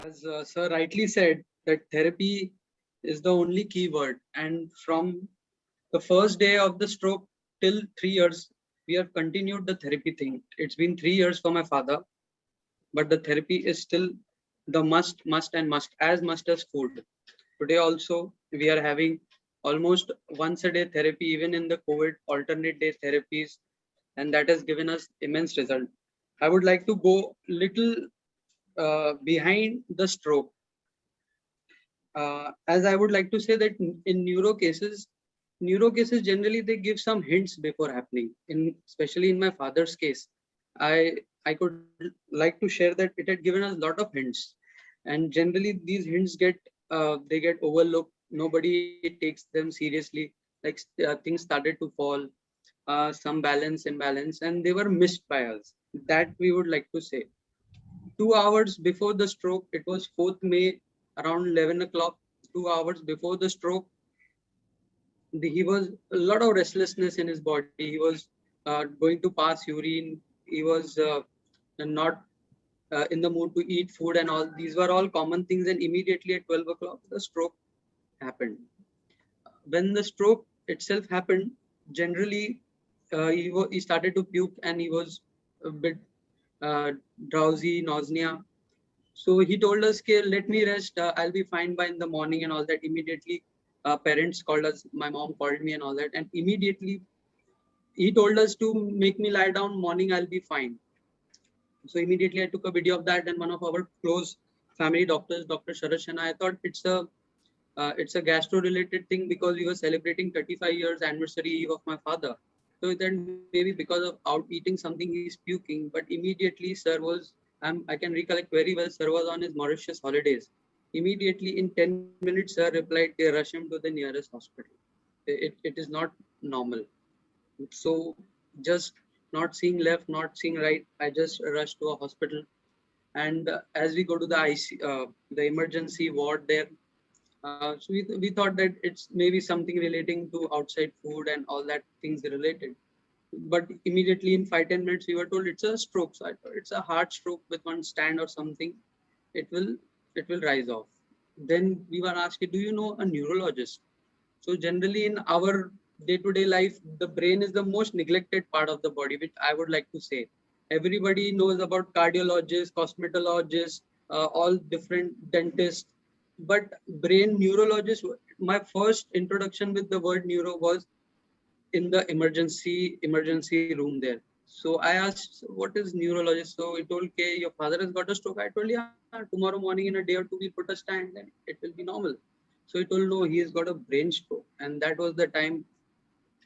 As Sir rightly said, that therapy is the only key word. And from the first day of the stroke till 3 years, we have continued the therapy thing. It's been 3 years for my father, but the therapy is still the must as food. Today also, we are having almost once a day therapy, even in the COVID alternate day therapies, and that has given us immense result. I would like to go little behind the stroke. As I would like to say that in neuro cases generally they give some hints before happening. In especially in my father's case, I could like to share that it had given us a lot of hints, and generally these hints they get overlooked. Nobody takes them seriously. Like things started to fall, some balance imbalance, and they were missed by us. That we would like to say. 2 hours before the stroke, it was 4th May around 11 o'clock. 2 hours before the stroke, he was a lot of restlessness in his body. He was going to pass urine. He was not in the mood to eat food and all. These were all common things. And immediately at 12 o'clock, the stroke happened. When the stroke itself happened, generally he started to puke and he was a bit uh, drowsy, nausea. So he told us, okay, let me rest. I'll be fine by in the morning and all that. Immediately, parents called us. My mom called me and all that. And immediately, he told us to make me lie down. Morning, I'll be fine. So immediately, I took a video of that. And one of our close family doctors, Dr. Sharash, and I thought it's a gastro-related thing because we were celebrating 35 years anniversary eve of my father. So then maybe because of out eating something, he's puking. But immediately, sir was, I can recollect very well, sir was on his Mauritius holidays. Immediately in 10 minutes, sir replied, they rush him to the nearest hospital. It is not normal. So just not seeing left, not seeing right, I just rushed to a hospital. And as we go to the the emergency ward there, so we thought that it's maybe something relating to outside food and all that things related. But immediately in 5-10 minutes, we were told it's a stroke. So I thought it's a heart stroke with one stand or something. It will it will rise off. Then we were asked, do you know a neurologist? So generally in our day-to-day life, the brain is the most neglected part of the body, which I would like to say. Everybody knows about cardiologists, cosmetologists, all different dentists, but brain neurologist. My first introduction with the word neuro was in the emergency room there. So I asked, what is neurologist? So he told, okay, your father has got a stroke. I told, yeah, tomorrow morning in a day or two we'll put a stand and it will be normal. So he told, no, he has got a brain stroke. And that was the time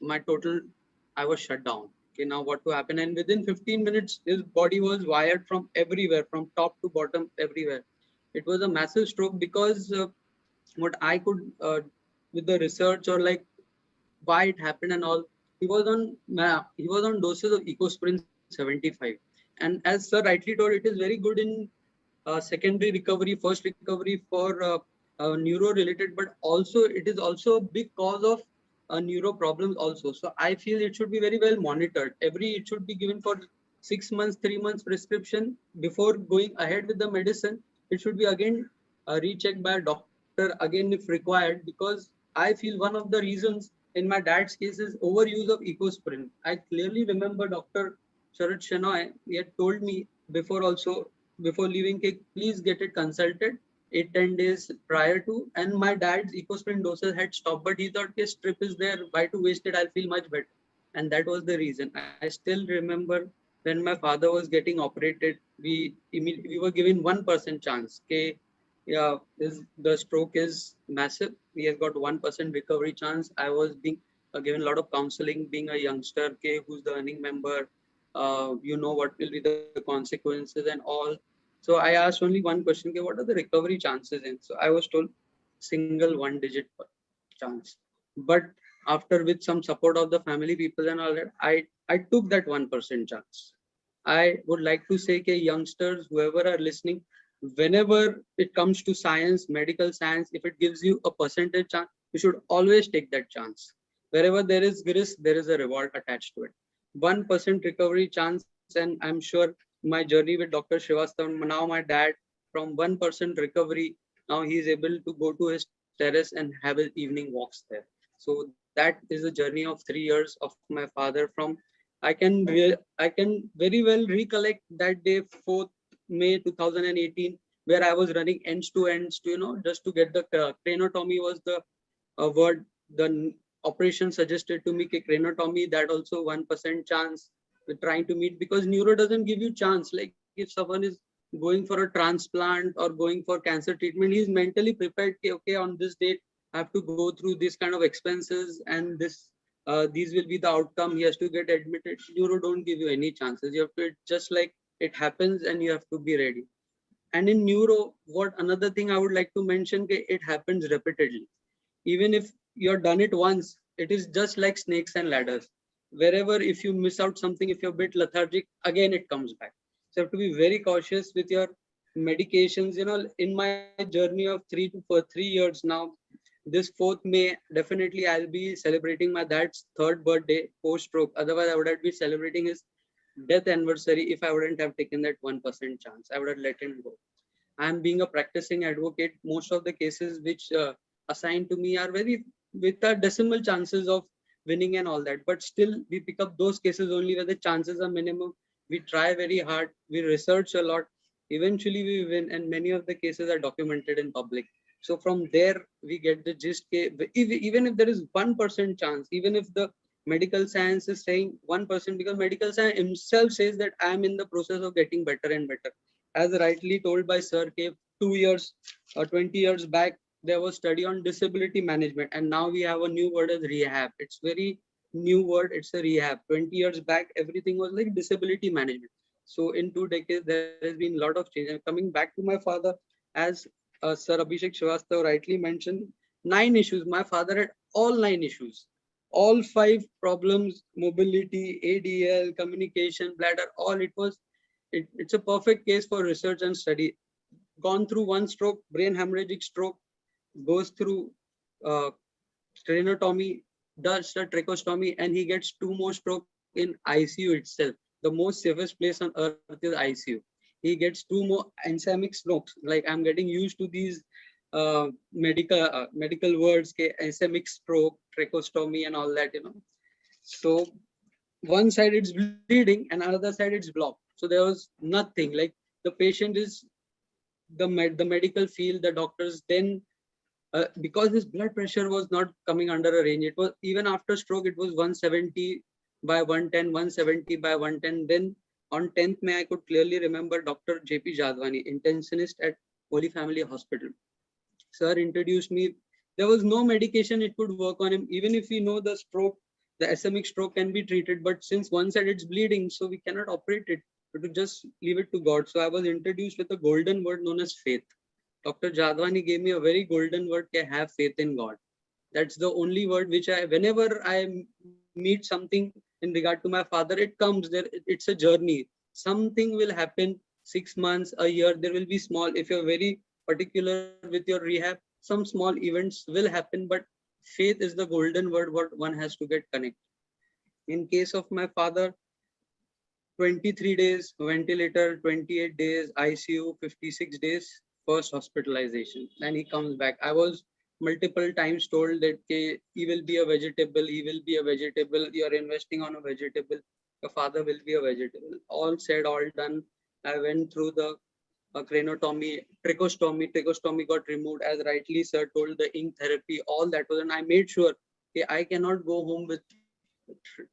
my total, I was shut down. Okay, now what to happen? And within 15 minutes, his body was wired from everywhere, from top to bottom, everywhere. It was a massive stroke because what I could, with the research or like why it happened and all, he was on doses of Ecosprin 75. And as sir rightly told, it is very good in secondary recovery, first recovery for neuro related, but also it is also a big cause of neuro problems also. So I feel it should be very well monitored. It should be given for 6 months, 3 months prescription before going ahead with the medicine. It should be again rechecked by a doctor again if required, because I feel one of the reasons in my dad's case is overuse of Ecosprin. I clearly remember Dr. Sharat Shenoy, he had told me before also, before leaving, please get it consulted 8-10 days prior to. And my dad's Ecosprin doses had stopped, but he thought, this strip is there, why to waste it? I'll feel much better. And that was the reason. I still remember when my father was getting operated, we were given 1% chance. Okay, yeah, the stroke is massive. He has got 1% recovery chance. I was being given a lot of counseling, being a youngster, okay, who's the earning member, you know what will be the consequences and all. So I asked only one question, okay, what are the recovery chances in? So I was told single 1-digit chance. But after with some support of the family people and all that, I took that 1% chance. I would like to say, okay, youngsters, whoever are listening, whenever it comes to science, medical science, if it gives you a percentage chance, you should always take that chance. Wherever there is risk, there is a reward attached to it. 1% recovery chance, and I'm sure my journey with Dr. Srivastava, now my dad, from 1% recovery. Now he is able to go to his terrace and have his evening walks there. So that is a journey of 3 years of my father. From I can very well recollect that day, 4th May 2018, where I was running ends to ends to, just to get the cranotomy was the word. The operation suggested to me cranotomy, that also 1% chance with trying to meet, because neuro doesn't give you chance. Like if someone is going for a transplant or going for cancer treatment, he's mentally prepared. Okay, on this date I have to go through this kind of expenses, and these will be the outcome. He has to get admitted. Neuro don't give you any chances. You have to, just like it happens, and you have to be ready. And in neuro, what another thing I would like to mention, it happens repeatedly. Even if you're done it once, it is just like snakes and ladders. Wherever, if you miss out something, if you're a bit lethargic, again it comes back. So you have to be very cautious with your medications. In my journey of 3 years now, this 4th May, definitely I'll be celebrating my dad's 3rd birthday post stroke. Otherwise, I would have been celebrating his death anniversary if I wouldn't have taken that 1% chance. I would have let him go. I'm being a practicing advocate. Most of the cases which assigned to me are very with the decimal chances of winning and all that. But still, we pick up those cases only where the chances are minimum. We try very hard. We research a lot. Eventually, we win, and many of the cases are documented in public. So from there, we get the gist. Even if there is 1% chance, even if the medical science is saying 1%, because medical science himself says that I am in the process of getting better and better. As rightly told by Sir K, 2 years or 20 years back, there was study on disability management, and now we have a new word as rehab. It's very new word. It's a rehab. 20 years back, everything was like disability management. So in 2 decades, there has been a lot of change. And coming back to my father, as Sir Abhishek Srivastav rightly mentioned, 9 issues. My father had all 9 issues, all 5 problems: mobility, ADL, communication, bladder. All it's a perfect case for research and study. Gone through 1 stroke, brain hemorrhagic stroke, goes through uh, sternotomy, does the tracheostomy, and he gets 2 more stroke in ICU itself. The most safest place on earth is ICU. He gets 2 more anemic strokes. Like, I'm getting used to these medical words, anemic stroke, tracheostomy, and all that. So one side it's bleeding and another side it's blocked. So there was nothing. Like, the patient is the medical field, the doctors then, because his blood pressure was not coming under a range. It was, even after stroke, it was 170 by 110, 170 by 110. Then on 10th May, I could clearly remember Dr. JP Jadwani, intensivist at Holy Family Hospital. Sir introduced me. There was no medication it could work on him. Even if we know the stroke, the ischemic stroke can be treated, but since one side it's bleeding, so we cannot operate it. We to just leave it to God. So I was introduced with a golden word known as faith. Dr. Jadwani gave me a very golden word: have faith in God. That's the only word which whenever I meet something in regard to my father, it comes there. It's a journey. Something will happen, 6 months, a year. There will be small. If you're very particular with your rehab, some small events will happen, but faith is the golden word what one has to get connected. In case of my father, 23 days ventilator, 28 days ICU, 56 days first hospitalization, and he comes back. I was multiple times told that, okay, he will be a vegetable, he will be a vegetable, you're investing on a vegetable, your father will be a vegetable. All said, all done. I went through the cranotomy, tracheostomy got removed, as rightly sir told, the ink therapy, all that was, and I made sure, okay, I cannot go home with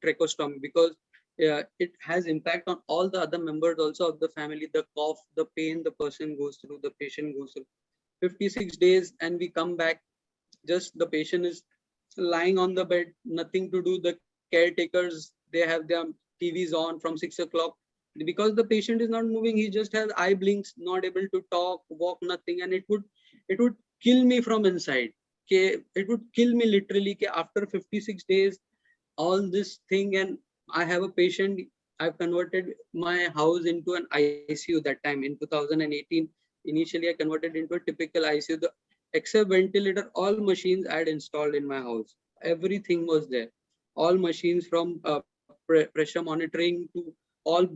tracheostomy, because it has impact on all the other members also of the family. The cough, the pain the person goes through, the patient goes through. 56 days, and we come back. Just the patient is lying on the bed, nothing to do. The caretakers, they have their TVs on from 6 o'clock. Because the patient is not moving, he just has eye blinks, not able to talk, walk, nothing, and it would kill me from inside. Okay, it would kill me literally. Okay, after 56 days, all this thing, and I have a patient. I've converted my house into an ICU that time in 2018. Initially, I converted into a typical ICU. The except ventilator, all machines I had installed in my house. Everything was there. All machines, from pressure monitoring to all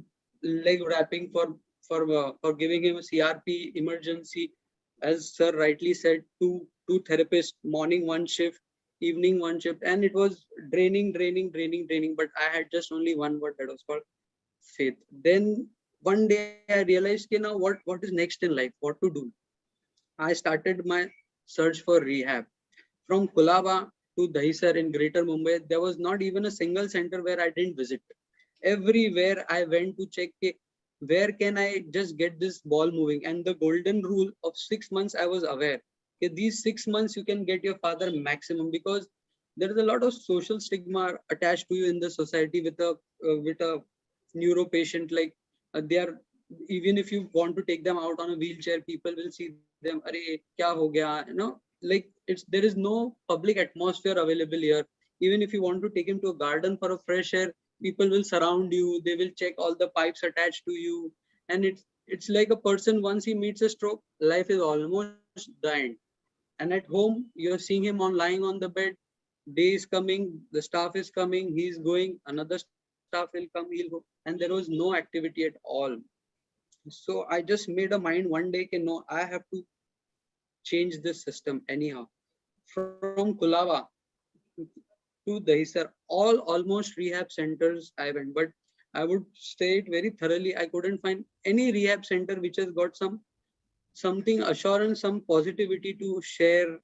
leg wrapping for for giving him a CRP emergency. As sir rightly said, two therapists, morning one shift, evening one shift, and it was draining. But I had just only one word, that was called faith. Then one day I realized, okay, now what is next in life? What to do? I started my search for rehab. From Kulaba to Dahisar in Greater Mumbai, there was not even a single center where I didn't visit. Everywhere I went to check, where can I just get this ball moving. And the golden rule of 6 months, I was aware. Okay, these 6 months you can get your father maximum, because there is a lot of social stigma attached to you in the society with a neuro patient. Like they are, even if you want to take them out on a wheelchair, people will see them. Arey, kya ho gaya? Like there is no public atmosphere available here. Even if you want to take him to a garden for a fresh air, people will surround you. They will check all the pipes attached to you, and it's like a person, once he meets a stroke, life is almost the end. And at home, you're seeing him on lying on the bed. Day is coming, the staff is coming, he's going, another staff will come, he'll go, and there was no activity at all. So I just made a mind one day, no, I have to change this system anyhow. From Kulava to Dahisar, all almost rehab centers I went, but I would say it very thoroughly, I couldn't find any rehab center which has got something assurance, some positivity to share,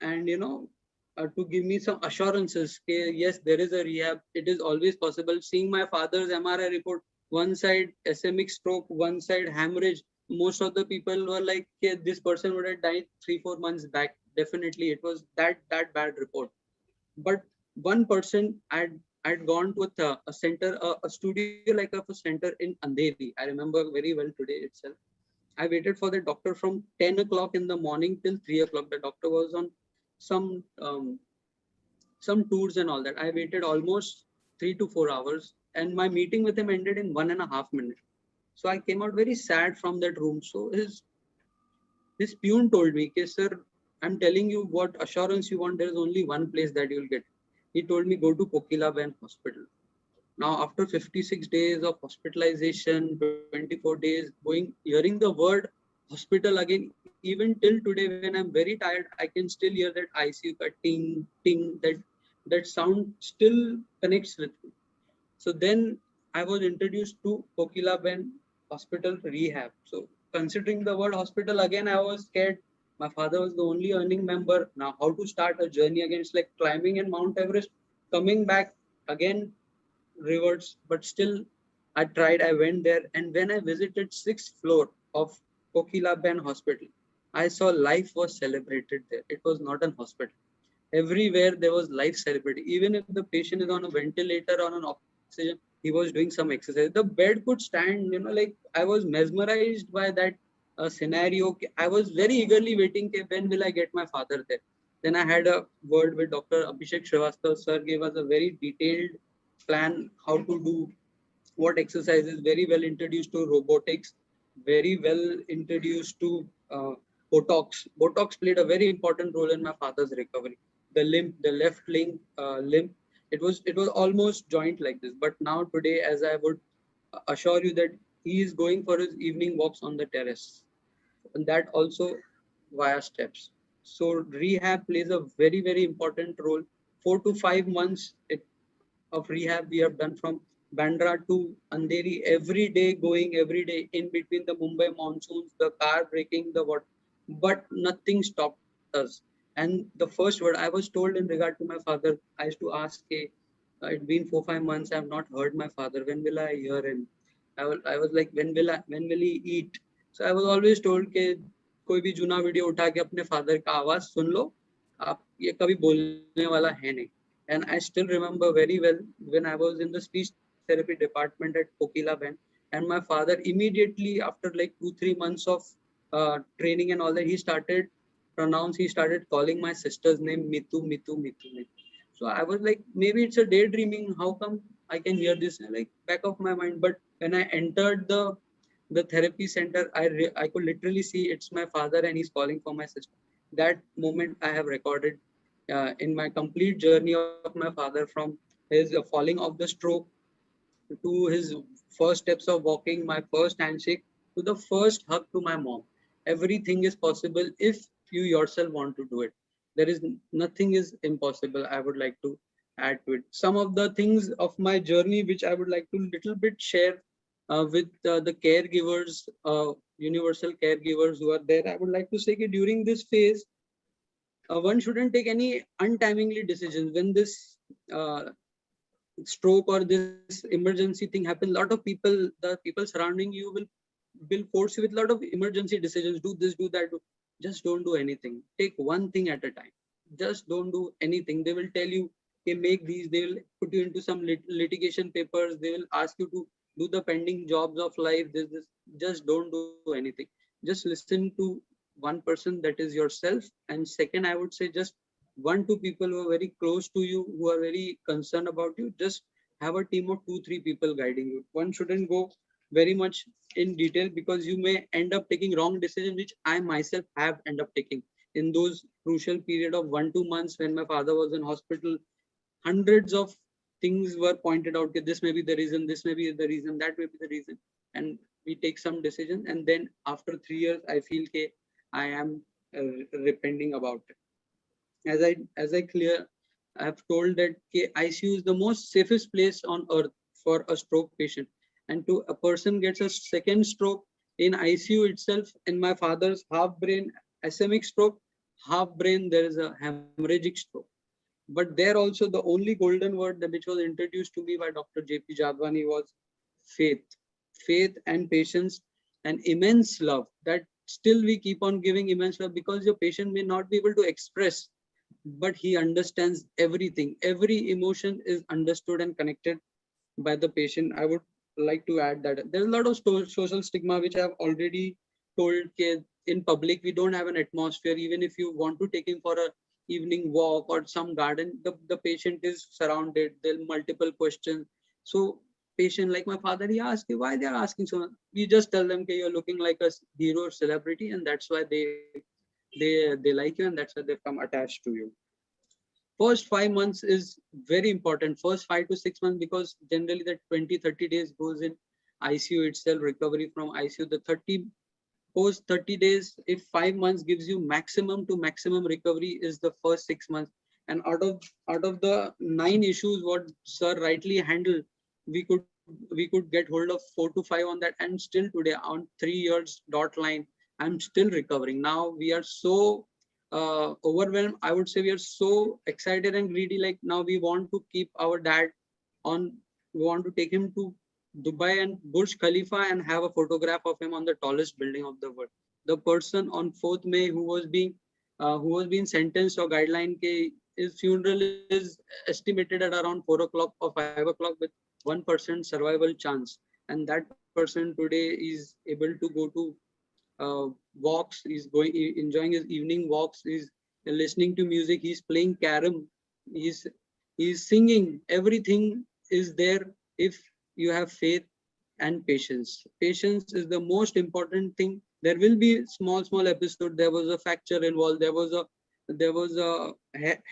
and to give me some assurances. Okay, yes, there is a rehab. It is always possible. Seeing my father's MRI report, one side ischemic stroke, one side hemorrhage. Most of the people were like, okay, this person would have died 3-4 months back. Definitely, it was that bad report. But one person, I'd gone to a center, a studio like of a center in Andheri. I remember very well today itself. I waited for the doctor from 10 o'clock in the morning till 3 o'clock. The doctor was on some some tours and all that. I waited almost 3 to 4 hours, and my meeting with him ended in 1.5 minutes. So I came out very sad from that room. So his peon told me, okay, sir, I'm telling you what assurance you want. There is only one place that you'll get. He told me, go to Kokilaben Hospital. Now, after 56 days of hospitalization, 24 days, hearing the word hospital again, even till today, when I'm very tired, I can still hear that ICU cut ting, ting, that sound still connects with me. So then I was introduced to Kokilaben Hospital Rehab. So considering the word hospital again, I was scared. My father was the only earning member. Now, how to start a journey again? It's like climbing in Mount Everest, coming back again rewards, but still I tried. I went there, and when I visited sixth floor of Kokilaben Hospital, I saw life was celebrated there. It was not an hospital. Everywhere there was life celebrated. Even if the patient is on a ventilator or on oxygen, he was doing some exercise. The bed could stand. Like I was mesmerized by that scenario. I was very eagerly waiting. When will I get my father there? Then I had a word with Dr. Abhishek Srivastava. Sir gave us a very detailed plan how to do what exercises, very well introduced to robotics, very well introduced to Botox. Botox played a very important role in my father's recovery. The limp, the left limp, it was almost joint like this. But now today, as I would assure you that he is going for his evening walks on the terrace, and that also via steps. So rehab plays a very important role. 4 to 5 months of rehab we have done from Bandra to Andheri, every day going, every day in between the Mumbai monsoons, the car breaking, the what, but nothing stopped us. And the first word I was told in regard to my father, I used to ask, hey, it's been 4-5 months, I have not heard my father. When will I hear him? I was like, when will he eat? So I was always told कि कोई भी जूना video उठा के अपने father का आवाज सुन लो, आप ये कभी बोलने वाला है नहीं. And I still remember very well when I was in the speech therapy department at Kokilaben, and my father immediately after like 2-3 months of training and all that, he started calling my sister's name Mitu. So I was like, maybe it's a daydreaming. How come I can hear this like back of my mind? But when I entered the therapy center, I could literally see it's my father and he's calling for my sister. That moment I have recorded in my complete journey of my father, from his falling off the stroke to his first steps of walking, my first handshake, to to the first hug to my mom. Everything is possible if you yourself want to do it. There is nothing is impossible. I would like to add to it. Some of the things of my journey which I would like to little bit share with the caregivers, universal caregivers who are there. I would like to say that during this phase, one shouldn't take any untimely decisions. When this stroke or this emergency thing happens, a lot of people, the people surrounding you will force you with a lot of emergency decisions. Do this, do that. Just don't do anything. Take one thing at a time. Just don't do anything. They will tell you, okay, make these. They will put you into some litigation papers. They will ask you to do the pending jobs of life. This. Just don't do anything. Just listen to one person, that is yourself. And second, I would say just one, two people who are very close to you, who are very concerned about you. Just have a team of two, three people guiding you. One shouldn't go very much in detail because you may end up taking wrong decisions, which I myself have end up taking in those crucial period of 1 2 months when my father was in hospital. Hundreds of things were pointed out. Okay, this may be the reason, this may be the reason, that may be the reason, and we take some decision. And then after 3 years, I feel okay, I am repenting about it. As I clear, I have told that ICU is the most safest place on earth for a stroke patient. And to a person gets a second stroke in ICU itself, in my father's half brain ischemic stroke, half brain there is a hemorrhagic stroke. But there also the only golden word that which was introduced to me by Dr. JP Jadwani was faith. Faith and patience and immense love, that still we keep on giving immense love, because your patient may not be able to express, but he understands everything. Every emotion is understood and connected by the patient. I would like to add that there's a lot of social stigma, which I've already told. In public, we don't have an atmosphere. Even if you want to take him for a evening walk or some garden, the patient is surrounded. There are multiple questions. So patient like my father, he asked me why they are asking so much. We just tell them, okay, you're looking like a hero or celebrity, and that's why they like you, and that's why they come attached to you. First 5 months is very important. First 5 to 6 months, because generally that 20 30 days goes in ICU itself, recovery from ICU. The 30 days, if 5 months gives you maximum to maximum recovery, is the first 6 months. And out of the 9 issues what sir rightly handled, we could get hold of 4 to 5 on that. And still today, on 3 years dot line, I'm still recovering. Now we are so overwhelmed. I would say we are so excited and greedy. Like now we want to keep our dad on. We want to take him to Dubai and Burj Khalifa and have a photograph of him on the tallest building of the world. The person on 4th May who was being sentenced or guideline ke his funeral is estimated at around 4 o'clock or 5 o'clock with 1% survival chance. And that person today is able to go to walks. He's enjoying his evening walks. He's listening to music. He's playing carom. He's he's singing. Everything is there if you have faith and patience. Patience is the most important thing. There will be small episode. There was a fracture involved. There was a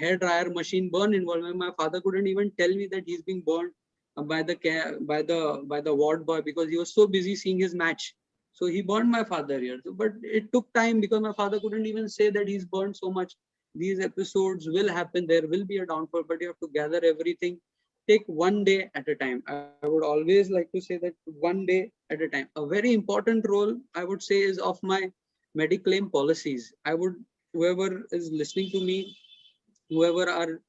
hair dryer machine burn involved. My father couldn't even tell me that he's being burned by the ward boy, because he was so busy seeing his match. So he burned my father here. But it took time, because my father couldn't even say that he's burned so much. These episodes will happen. There will be a downfall, but you have to gather everything. Take one day at a time. I would always like to say that one day at a time. A very important role, I would say, is of my mediclaim policies. Whoever is listening to me, whoever are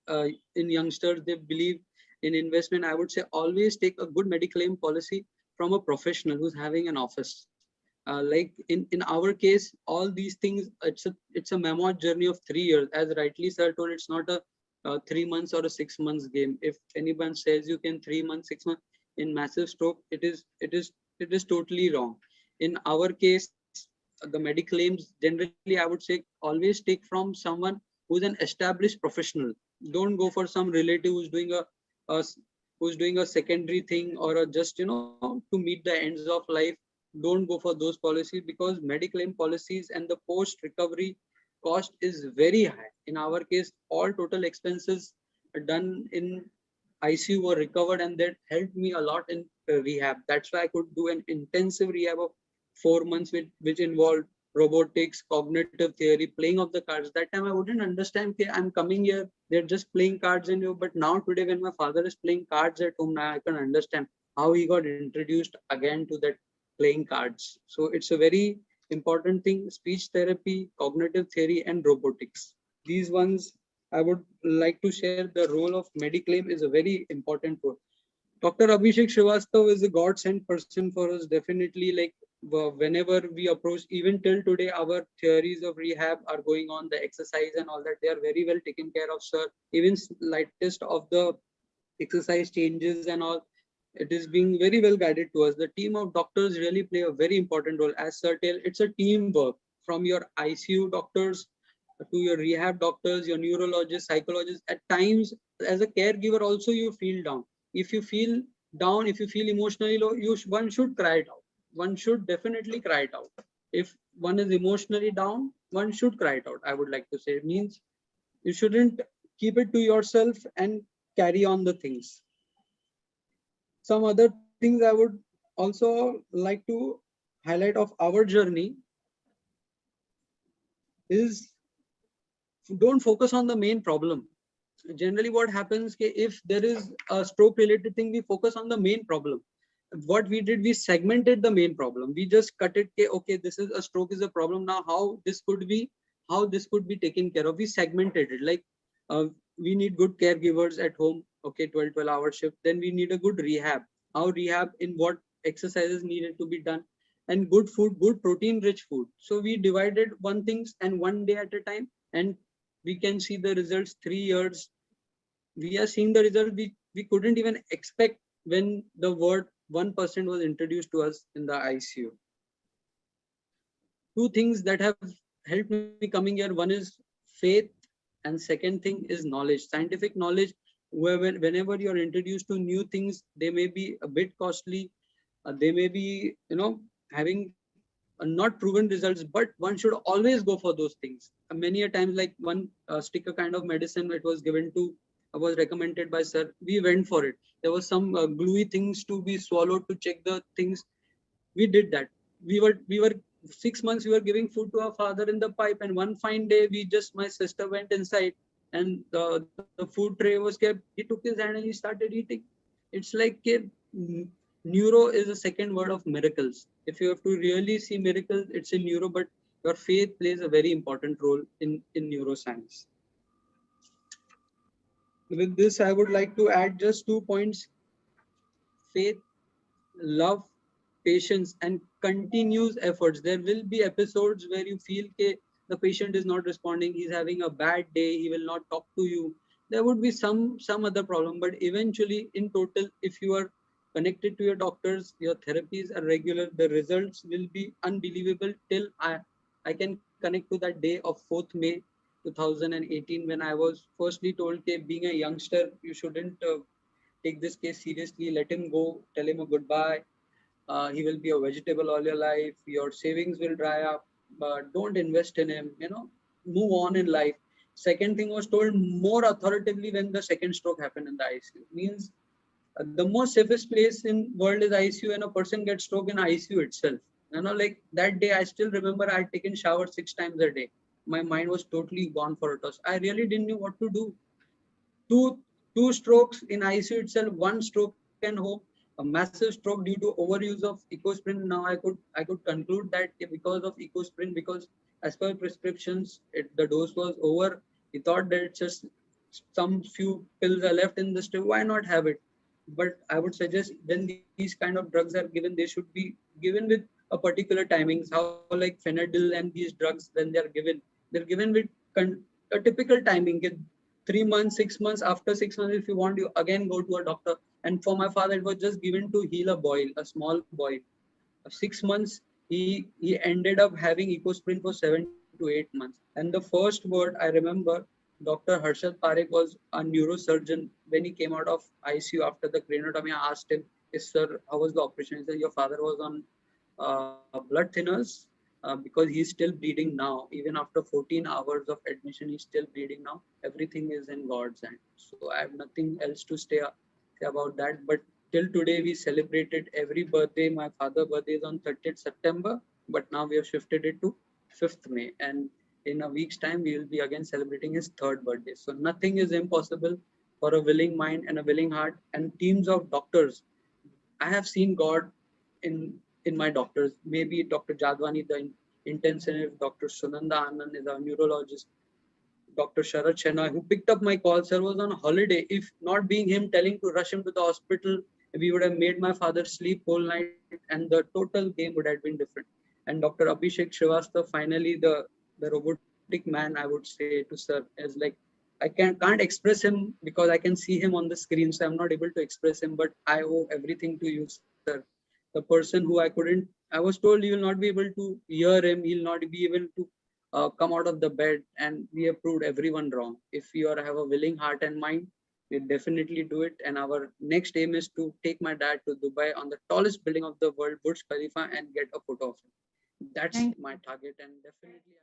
in youngsters, they believe in investment, I would say always take a good mediclaim policy from a professional who's having an office. Like in our case, all these things, it's a memoir journey of 3 years. As rightly sir told, it's not a 3 months or a 6 months game. If anyone says you can 3 months 6 months in massive stroke, it is totally wrong. In our case, the mediclaims generally, I would say, always take from someone who's an established professional. Don't go for some relative a who's doing a secondary thing, or a just to meet the ends of life. Don't go for those policies, because mediclaim policies and the post recovery cost is very high. In our case, all total expenses are done in ICU were recovered, and that helped me a lot in rehab. That's why I could do an intensive rehab of 4 months which involved robotics, cognitive theory, playing of the cards. That time I wouldn't understand, okay, I'm coming here, they're just playing cards in you. But now today when my father is playing cards at home, now I can understand how he got introduced again to that playing cards. So it's a very important thing: speech therapy, cognitive theory, and robotics. These ones I would like to share. The role of Mediclaim is a very important role. Dr. Abhishek Srivastav is a God sent person for us. Definitely, like whenever we approach, even till today, our theories of rehab are going on, the exercise and all that. They are very well taken care of, sir. Even lightest of the exercise changes and all, it is being very well guided to us. The team of doctors really play a very important role. As sir tell, it's a teamwork from your ICU doctors to your rehab doctors, your neurologists, psychologists. At times, as a caregiver, also you feel down. If you feel down, if you feel emotionally low, one should cry it out. One should definitely cry it out. If one is emotionally down, one should cry it out. I would like to say, it means you shouldn't keep it to yourself and carry on the things. Some other things I would also like to highlight of our journey is, don't focus on the main problem. Generally what happens, if there is a stroke related thing, we focus on the main problem. What we did, we segmented the main problem. We just cut it, okay, this is a stroke is a problem. Now how this could be taken care of, we segmented it. Like we need good caregivers at home, okay, 12 hour shift. Then we need a good rehab, how rehab, in what exercises needed to be done, and good food, good protein rich food. So we divided one things and one day at a time, and we can see the results. 3 years we are seeing the result we couldn't even expect when the word 1% was introduced to us in the ICU. Two things that have helped me coming here: one is faith, and second thing is knowledge, scientific knowledge. Whenever you're introduced to new things, they may be a bit costly, they may be, having not proven results, but one should always go for those things. Many a times, like one sticker kind of medicine, it was given to, was recommended by sir, we went for it. There was some gluey things to be swallowed to check the things, we did that. We were 6 months we were giving food to our father in the pipe, and one fine day, my sister went inside, and the food tray was kept. He took his hand and he started eating. It's like neuro is a second word of miracles. If you have to really see miracles, it's in neuro, but your faith plays a very important role in neuroscience. With this, I would like to add just 2 points: faith, love, patience, and continuous efforts. There will be episodes where you feel the patient is not responding, he's having a bad day, he will not talk to you. There would be some other problem, but eventually, in total, if you are connected to your doctors, your therapies are regular, the results will be unbelievable. Till I can connect to that day of 4th May 2018, when I was firstly told, being a youngster, you shouldn't take this case seriously, let him go, tell him a goodbye. He will be a vegetable all your life. Your savings will dry up, but don't invest in him. Move on in life. Second thing was told more authoritatively when the second stroke happened in the ICU. Means the most safest place in world is ICU, and a person gets stroke in ICU itself. Like that day, I still remember I had taken shower 6 times a day. My mind was totally gone for a toss. I really didn't know what to do. Two strokes in ICU itself, one stroke and home, a massive stroke due to overuse of ecosprin. Now I could conclude that because of ecosprin, because as per prescriptions, the dose was over. He thought that it's just some few pills are left in the stomach. Why not have it? But I would suggest when these kind of drugs are given, they should be given with a particular timings. How like Phenadil and these drugs, when they're given with a typical timing. 3 months, 6 months. After 6 months, if you want, you again go to a doctor. And for my father, it was just given to heal a boil, a small boil. 6 months, he ended up having ecosprin for 7 to 8 months. And the first word I remember, Dr. Harshad Parekh was a neurosurgeon. When he came out of ICU after the craniotomy, I asked him, "Yes, sir, how was the operation?" He said, "Your father was on blood thinners because he's still bleeding now. Even after 14 hours of admission, he's still bleeding now. Everything is in God's hand." So I have nothing else to say about that. But till today we celebrated every birthday. My father's birthday is on 30th September, but now we have shifted it to 5th May. And in a week's time, we will be again celebrating his third birthday. So nothing is impossible for a willing mind and a willing heart and teams of doctors. I have seen God in my doctors. Maybe Dr. Jadwani, the intensive, Dr. Sunanda Anand is our neurologist, Dr. Sharad Shena, who picked up my call. Sir was on holiday. If not being him telling to rush him to the hospital, we would have made my father sleep whole night and the total game would have been different. And Dr. Abhishek Srivastava, finally the robotic man, I would say to sir, is like, I can't express him because I can see him on the screen, so I'm not able to express him, but I owe everything to you, sir. The person who I was told you will not be able to hear him, he'll not be able to come out of the bed, and we have proved everyone wrong. If you have a willing heart and mind, we definitely do it. And our next aim is to take my dad to Dubai on the tallest building of the world, Burj Khalifa, and get a photo of him. That's Thank my target, and definitely.